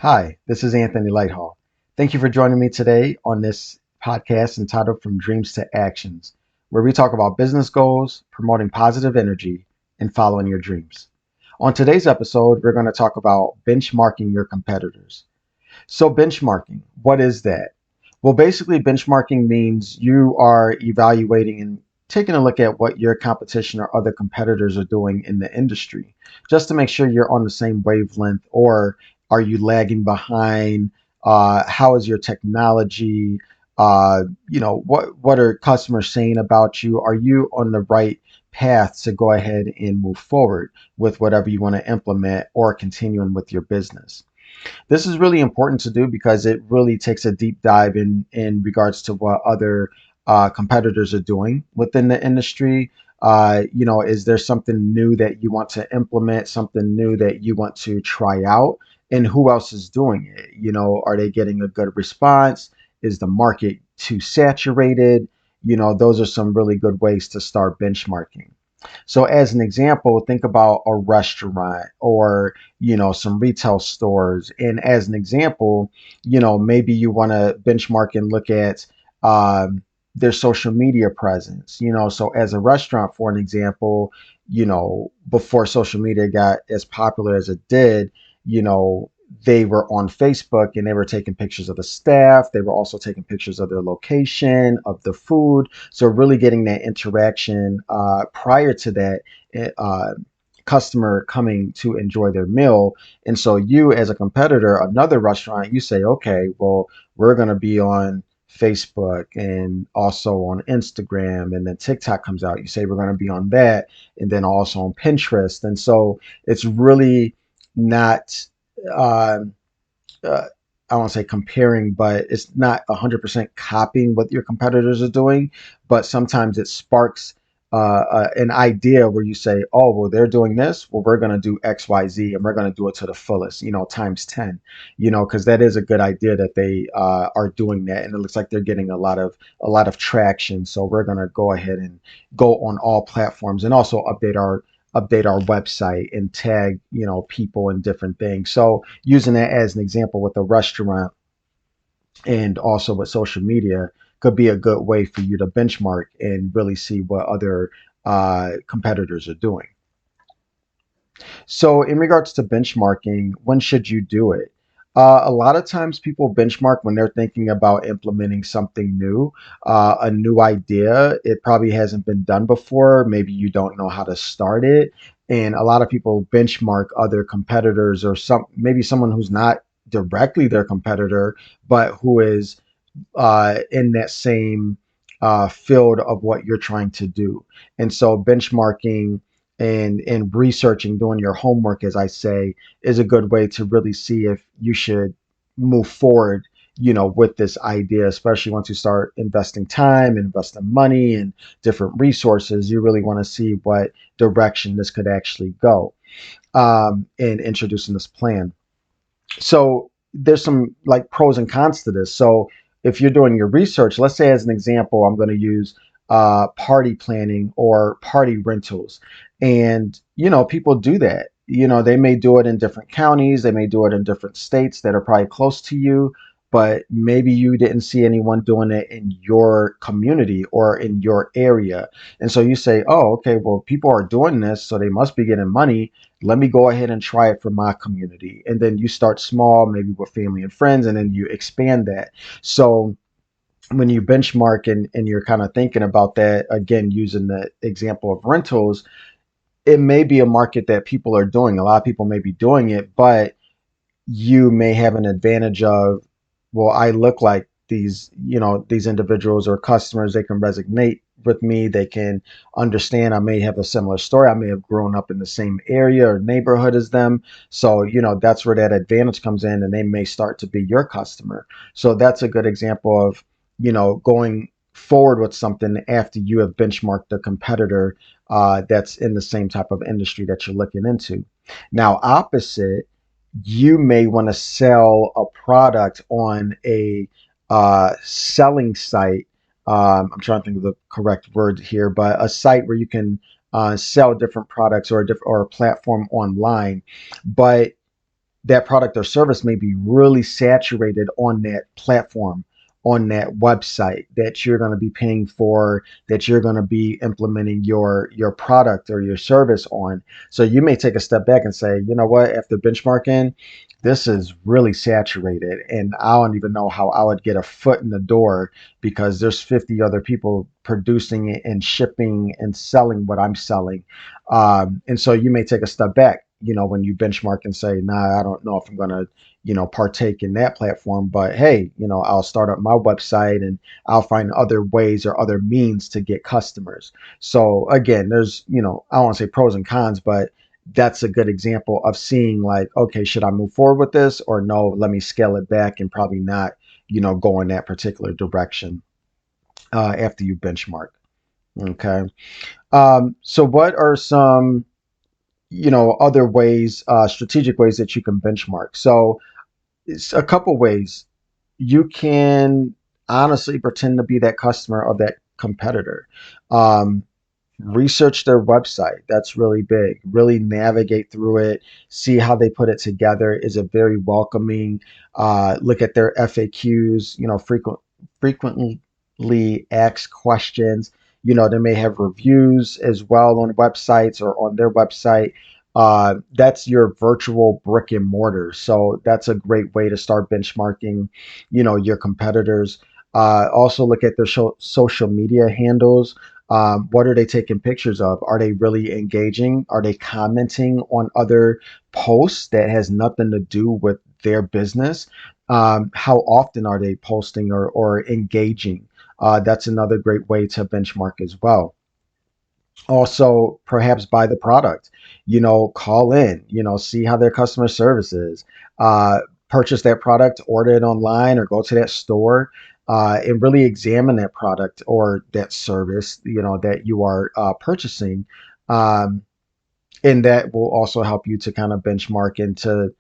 Hi, this is Anthony Lighthall. Thank you for joining me today on this podcast entitled From Dreams to Actions, where we talk about business goals, promoting positive energy, and following your dreams. On today's episode, we're going to talk about benchmarking your competitors. So, benchmarking, what is that? Well, basically, benchmarking means you are evaluating and taking a look at what your competition or other competitors are doing in the industry, just to make sure you're on the same wavelength, or are you lagging behind? How is your technology? What are customers saying about you? Are you on the right path to go ahead and move forward with whatever you want to implement or continuing with your business? This is really important to do because it really takes a deep dive in regards to what other competitors are doing within the industry. Is there something new that you want to implement, something new that you want to try out, and who else is doing it? Are they getting a good response? Is the market too saturated? Those are some really good ways to start benchmarking. So as an example, think about a restaurant or, some retail stores. And as an example, maybe you want to benchmark and look at their social media presence. So as a restaurant, for an example, before social media got as popular as it did, you know, they were on Facebook and they were taking pictures of the staff. They were also taking pictures of their location, of the food. So really getting that interaction prior to that uh, customer coming to enjoy their meal. And so you, as a competitor, another restaurant, you say, okay, well, we're going to be on Facebook and also on Instagram, and then TikTok comes out. You say we're going to be on that, and then also on Pinterest. And so it's really not uh, uh, I won't say comparing, but it's not 100% copying what your competitors are doing. But sometimes it sparks an idea where you say, oh, well, they're doing this. Well, we're going to do X, Y, Z, and we're going to do it to the fullest, times 10, because that is a good idea that they are doing that. And it looks like they're getting a lot of traction. So we're going to go ahead and go on all platforms and also update our website and tag people and different things. So using that as an example with a restaurant and also with social media could be a good way for you to benchmark and really see what other competitors are doing. So, in regards to benchmarking, when should you do it? A lot of times people benchmark when they're thinking about implementing something new, a new idea. It probably hasn't been done before. Maybe you don't know how to start it. And a lot of people benchmark other competitors or maybe someone who's not directly their competitor, but who is in that same field of what you're trying to do. And so benchmarking and researching, doing your homework, as I say, is a good way to really see if you should move forward, with this idea, especially once you start investing time, investing money and different resources. You really want to see what direction this could actually go in introducing this plan. So there's some like pros and cons to this. So if you're doing your research, let's say as an example, I'm going to use party planning or party rentals, and people do that. They may do it in different counties, they may do it in different states that are probably close to you, but maybe you didn't see anyone doing it in your community or in your area. And so you say, oh, okay, well, people are doing this, so they must be getting money. Let me go ahead and try it for my community. And then you start small, maybe with family and friends, and then you expand that. So when you benchmark and you're kind of thinking about that, again, using the example of rentals, it may be a market that people are doing. A lot of people may be doing it, but you may have an advantage of, well, I look like these individuals or customers. They can resonate with me. They can understand. I may have a similar story. I may have grown up in the same area or neighborhood as them. So, that's where that advantage comes in, and they may start to be your customer. So that's a good example of, going forward with something after you have benchmarked a competitor that's in the same type of industry that you're looking into. Now, opposite, you may want to sell a product on a selling site. I'm trying to think of the correct word here, but a site where you can sell different products or a platform online. But that product or service may be really saturated on that platform, on that website that you're going to be paying for, that you're going to be implementing your product or your service on. So you may take a step back and say, you know what, after benchmarking, this is really saturated, and I don't even know how I would get a foot in the door because there's 50 other people producing it and shipping and selling what I'm selling. And so you may take a step back, when you benchmark and say, nah, I don't know if I'm going to, partake in that platform, but hey, I'll start up my website and I'll find other ways or other means to get customers. So again, there's, I don't want to say pros and cons, but that's a good example of seeing like, okay, should I move forward with this or no, let me scale it back and probably not, go in that particular direction after you benchmark. Okay. So what are some, other ways, strategic ways that you can benchmark? So it's a couple ways. You can honestly pretend to be that customer of that competitor. Um, Research their website. That's really big. Really navigate through it, see how they put it together. Is it very welcoming? Look at their FAQs, frequently asked questions. They may have reviews as well on websites or on their website. That's your virtual brick and mortar. So that's a great way to start benchmarking, your competitors. Also look at their social media handles. What are they taking pictures of? Are they really engaging? Are they commenting on other posts that has nothing to do with their business? How often are they posting or engaging? That's another great way to benchmark as well. Also, perhaps buy the product, call in, see how their customer service is, purchase that product, order it online or go to that store, and really examine that product or that service, that you are purchasing. Um, and that will also help you to kind of benchmark and to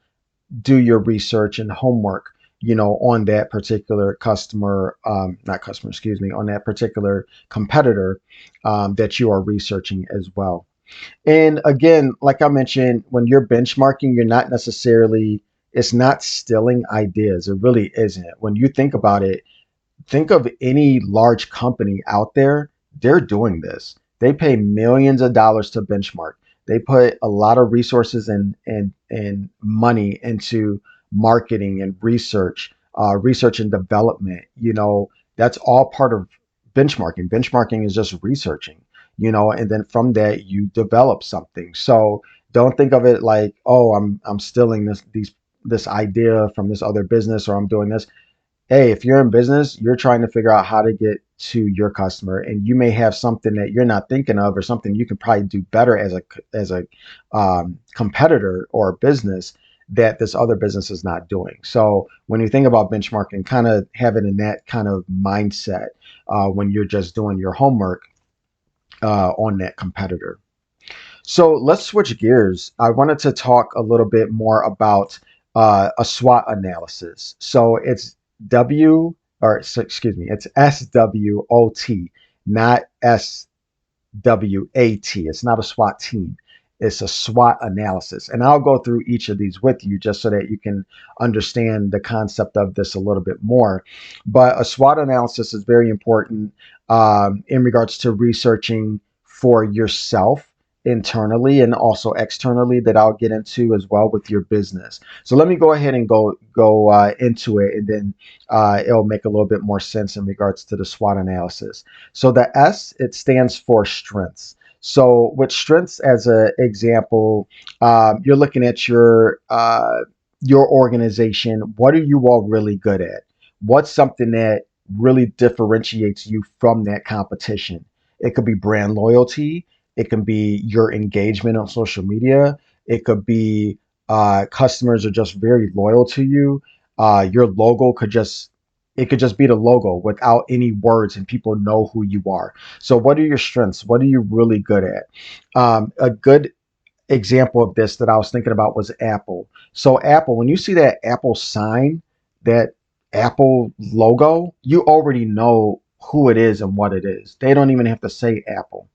do your research and homework, on that particular customer, not customer, excuse me, on that particular competitor that you are researching as well. And again, like I mentioned, when you're benchmarking, you're not necessarily, it's not stealing ideas. It really isn't. When you think about it, think of any large company out there, they're doing this. They pay millions of dollars to benchmark. They put a lot of resources and money into marketing and research and development. That's all part of benchmarking. Benchmarking is just researching, and then from that you develop something. So don't think of it like, oh, I'm stealing this idea from this other business, or I'm doing this. Hey, if you're in business, you're trying to figure out how to get to your customer, and you may have something that you're not thinking of, or something you can probably do better as a competitor or a business that this other business is not doing. So when you think about benchmarking, kind of have it in that kind of mindset when you're just doing your homework on that competitor. So let's switch gears. I wanted to talk a little bit more about a SWOT analysis. So it's excuse me, it's SWOT, not SWAT. It's not a SWAT team. It's a SWOT analysis. And I'll go through each of these with you just so that you can understand the concept of this a little bit more. But a SWOT analysis is very important in regards to researching for yourself internally and also externally, that I'll get into as well with your business. So let me go ahead and go into it, and then it'll make a little bit more sense in regards to the SWOT analysis. So the S, it stands for strengths. So with strengths as an example, you're looking at your organization. What are you all really good at? What's something that really differentiates you from that competition? It could be brand loyalty. It can be your engagement on social media. It could be customers are just very loyal to you. Your logo it could just be the logo without any words, and people know who you are. So what are your strengths? What are you really good at? A good example of this that I was thinking about was Apple. So Apple, when you see that Apple sign, that Apple logo, you already know who it is and what it is. They don't even have to say Apple.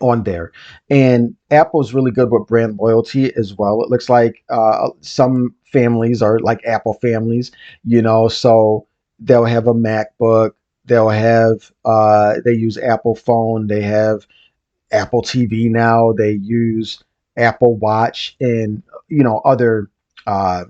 on there. And Apple's really good with brand loyalty as well. It looks like some families are like Apple families, so they'll have a MacBook, they'll have they use Apple phone, they have Apple TV now, they use Apple Watch, and uh,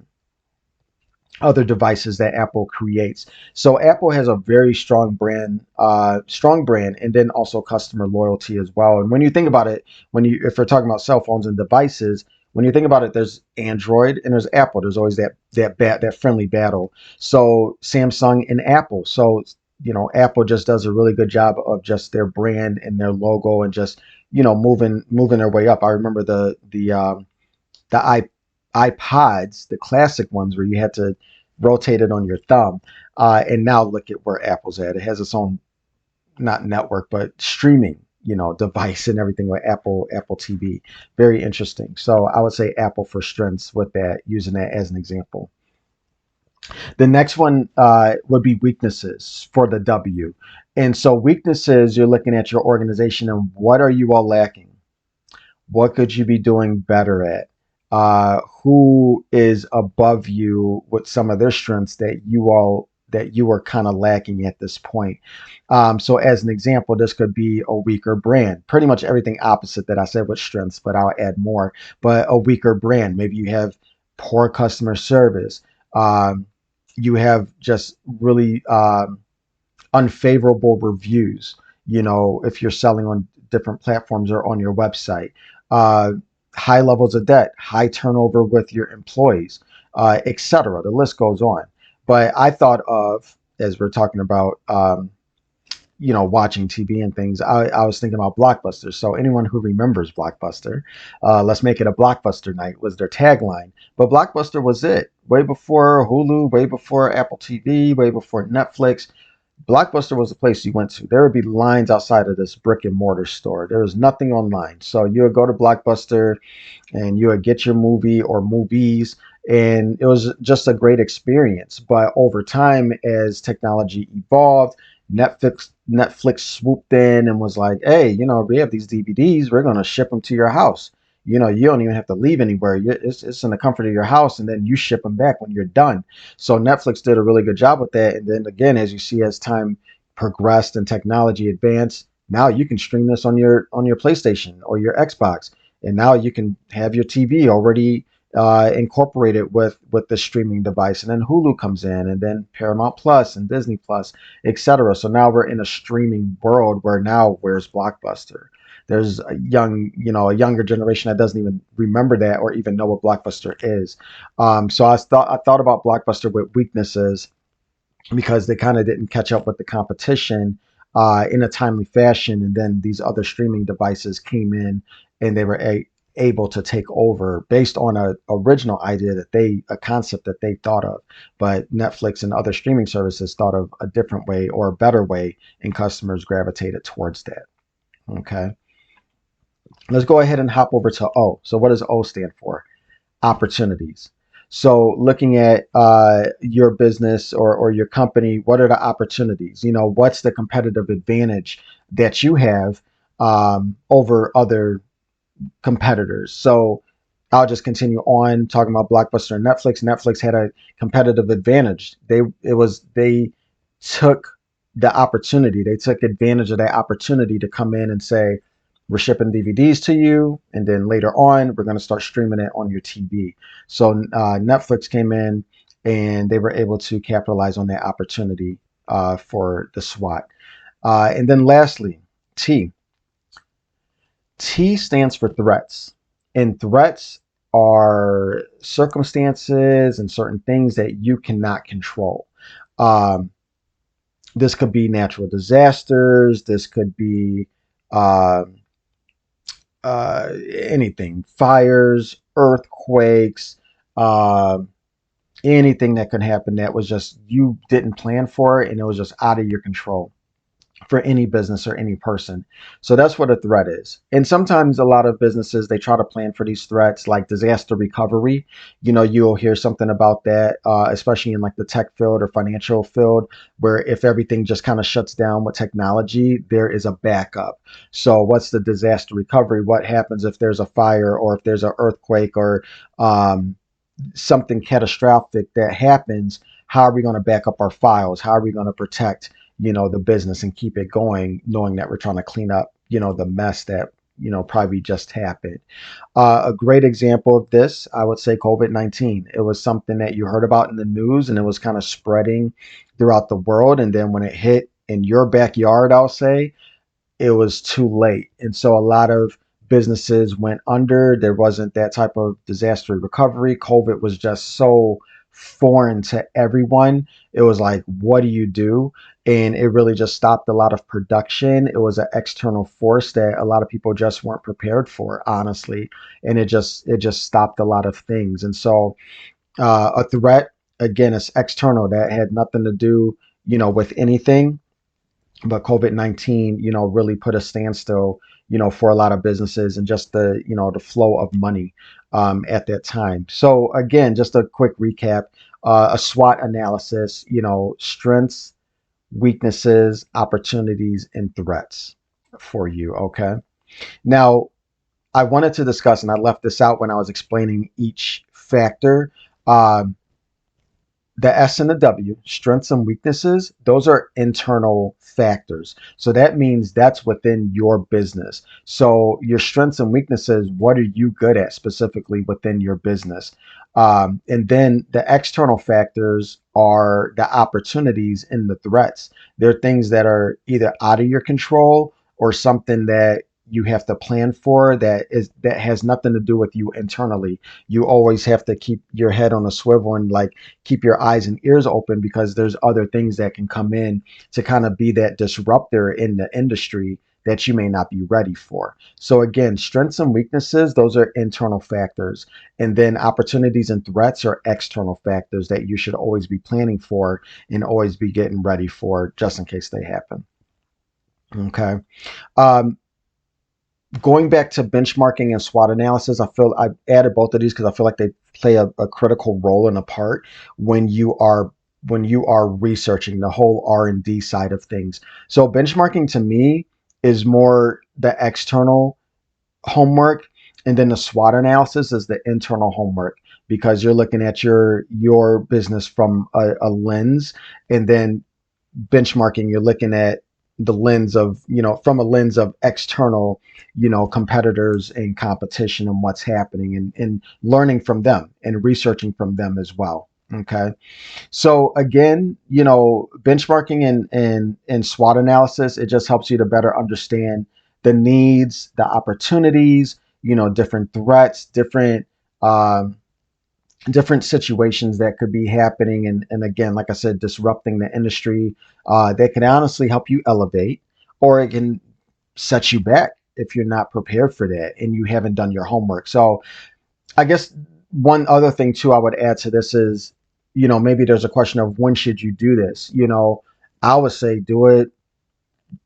other devices that Apple creates. So Apple has a very strong brand, and then also customer loyalty as well. And when you think about it, if we're talking about cell phones and devices, when you think about it, there's Android and there's Apple. There's always that friendly battle. So Samsung and Apple. So Apple just does a really good job of just their brand and their logo and just moving their way up. I remember the iPods, the classic ones where you had to rotate it on your thumb. And now look at where Apple's at. It has its own, not network, but streaming, device and everything with Apple TV. Very interesting. So I would say Apple for strengths with that, using that as an example. The next one would be weaknesses for the W. And so weaknesses, you're looking at your organization and what are you all lacking? What could you be doing better at? Who is above you with some of their strengths that you are kind of lacking at this point? So as an example, this could be a weaker brand. Pretty much everything opposite that I said with strengths, but I'll add more. But a weaker brand. Maybe you have poor customer service. You have just really unfavorable reviews, if you're selling on different platforms or on your website. Uh, High levels of debt, high turnover with your employees, etc. The list goes on. But I thought of, as we're talking about, watching TV and things, I was thinking about Blockbuster. So anyone who remembers Blockbuster, let's make it a Blockbuster night was their tagline. But Blockbuster was it. Way before Hulu, way before Apple TV, way before Netflix. Blockbuster was the place you went to. There would be lines outside of this brick and mortar store. There was nothing online. So you would go to Blockbuster and you would get your movie or movies, and it was just a great experience. But over time, as technology evolved, Netflix swooped in and was like, hey, we have these DVDs, we're going to ship them to your house. You don't even have to leave anywhere. It's in the comfort of your house, and then you ship them back when you're done. So Netflix did a really good job with that. And then again, as you see, as time progressed and technology advanced, now you can stream this on your PlayStation or your Xbox, and now you can have your TV already incorporated with the streaming device. And then Hulu comes in, and then Paramount Plus and Disney Plus, etc. So now we're in a streaming world where now where's Blockbuster? There's a younger generation that doesn't even remember that or even know what Blockbuster is. So I thought about Blockbuster with weaknesses because they kind of didn't catch up with the competition in a timely fashion, and then these other streaming devices came in and they were able to take over based on a original idea a concept that they thought of, but Netflix and other streaming services thought of a different way or a better way, and customers gravitated towards that. Okay. Let's go ahead and hop over to O. So what does O stand for? Opportunities. So looking at your business or your company, what are the opportunities? What's the competitive advantage that you have over other competitors? So I'll just continue on talking about Blockbuster and Netflix. Netflix had a competitive advantage. They took the opportunity. They took advantage of that opportunity to come in and say, we're shipping DVDs to you, and then later on, we're going to start streaming it on your TV. So Netflix came in, and they were able to capitalize on that opportunity for the SWAT. And then lastly, T. T stands for threats, and threats are circumstances and certain things that you cannot control. Um, this could be natural disasters. This could be um anything, fires, earthquakes, uh, anything that could happen that was just you didn't plan for it and it was just out of your control. for any business or any person. So that's what a threat is. And sometimes a lot of businesses, they try to plan for these threats like disaster recovery. You'll hear something about that, especially in like the tech field or financial field, where if everything just kind of shuts down with technology, there is a backup. So what's the disaster recovery? What happens if there's a fire or if there's an earthquake or um, something catastrophic that happens? How are we going to back up our files? How are we going to protect, the business and keep it going, knowing that we're trying to clean up, the mess that, probably just happened. A great example of this, I would say COVID-19. It was something that you heard about in the news and it was kind of spreading throughout the world. And then when it hit in your backyard, I'll say, it was too late. And so a lot of businesses went under. There wasn't that type of disaster recovery. COVID was just so foreign to everyone. It was like, what do you do? And it really just stopped a lot of production. It was an external force that a lot of people just weren't prepared for, honestly. And it just stopped a lot of things. And so a threat, again, is external that had nothing to do, with anything, but COVID-19, really put a standstill, for a lot of businesses and just the flow of money at that time. So again, just a quick recap, a SWOT analysis, strengths, weaknesses, opportunities, and threats for you. Okay. Now, I wanted to discuss, and I left this out when I was explaining each factor. Um, the S and the W, strengths and weaknesses, those are internal factors. So that means that's within your business. So your strengths and weaknesses, what are you good at specifically within your business? And then the external factors are the opportunities and the threats. They're things that are either out of your control or something that you have to plan for that has nothing to do with you internally. You always have to keep your head on a swivel and like keep your eyes and ears open because there's other things that can come in to kind of be that disruptor in the industry that you may not be ready for. So again, strengths and weaknesses, those are internal factors. And then opportunities and threats are external factors that you should always be planning for and always be getting ready for just in case they happen. Okay. Um, Going back to benchmarking and SWOT analysis, I feel I added both of these because I feel like they play a critical role and a part when you are researching the whole R&D side of things. So benchmarking to me is more the external homework, and then the SWOT analysis is the internal homework because you're looking at your business from a lens, and then benchmarking, you're looking at the lens of, from a lens of external, competitors and competition and what's happening and learning from them and researching from them as well. Okay. So again, benchmarking and SWOT analysis, it just helps you to better understand the needs, the opportunities, different threats, um, different situations that could be happening and again, like I said, disrupting the industry, that can honestly help you elevate, or it can set you back if you're not prepared for that and you haven't done your homework. So I guess one other thing too I would add to this is, maybe there's a question of when should you do this. I would say do it,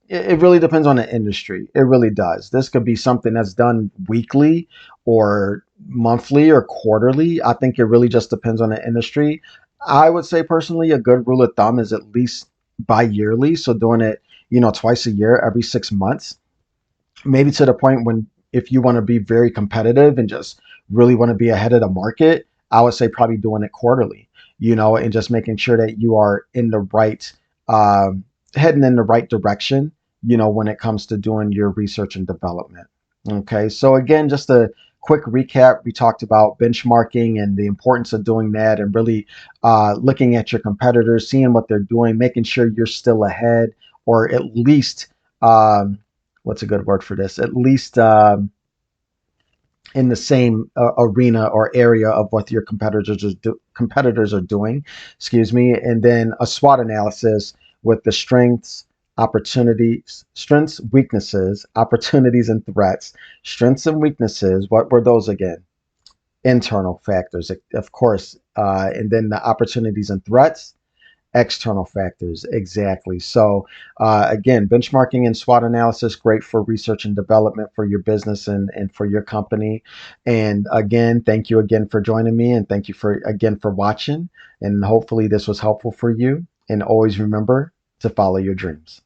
it really depends on the industry. It really does. This could be something that's done weekly or monthly or quarterly. I think it really just depends on the industry. I would say personally, a good rule of thumb is at least bi-yearly. So doing it, twice a year, every 6 months, maybe to the point when if you want to be very competitive and just really want to be ahead of the market, I would say probably doing it quarterly, and just making sure that you are in the right, um, heading in the right direction, when it comes to doing your research and development. Okay. So again, just a quick recap. We talked about benchmarking and the importance of doing that and really looking at your competitors, seeing what they're doing, making sure you're still ahead or at least, um, what's a good word for this? At least in the same arena or area of what your competitors are doing. Excuse me, and then a SWOT analysis with the strengths, weaknesses, opportunities, and threats. Strengths and weaknesses. What were those again? Internal factors, of course, and then the opportunities and threats, external factors. Exactly. So, again, benchmarking and SWOT analysis, great for research and development for your business and for your company. And again, thank you again for joining me, and thank you for watching. And hopefully this was helpful for you. And always remember to follow your dreams.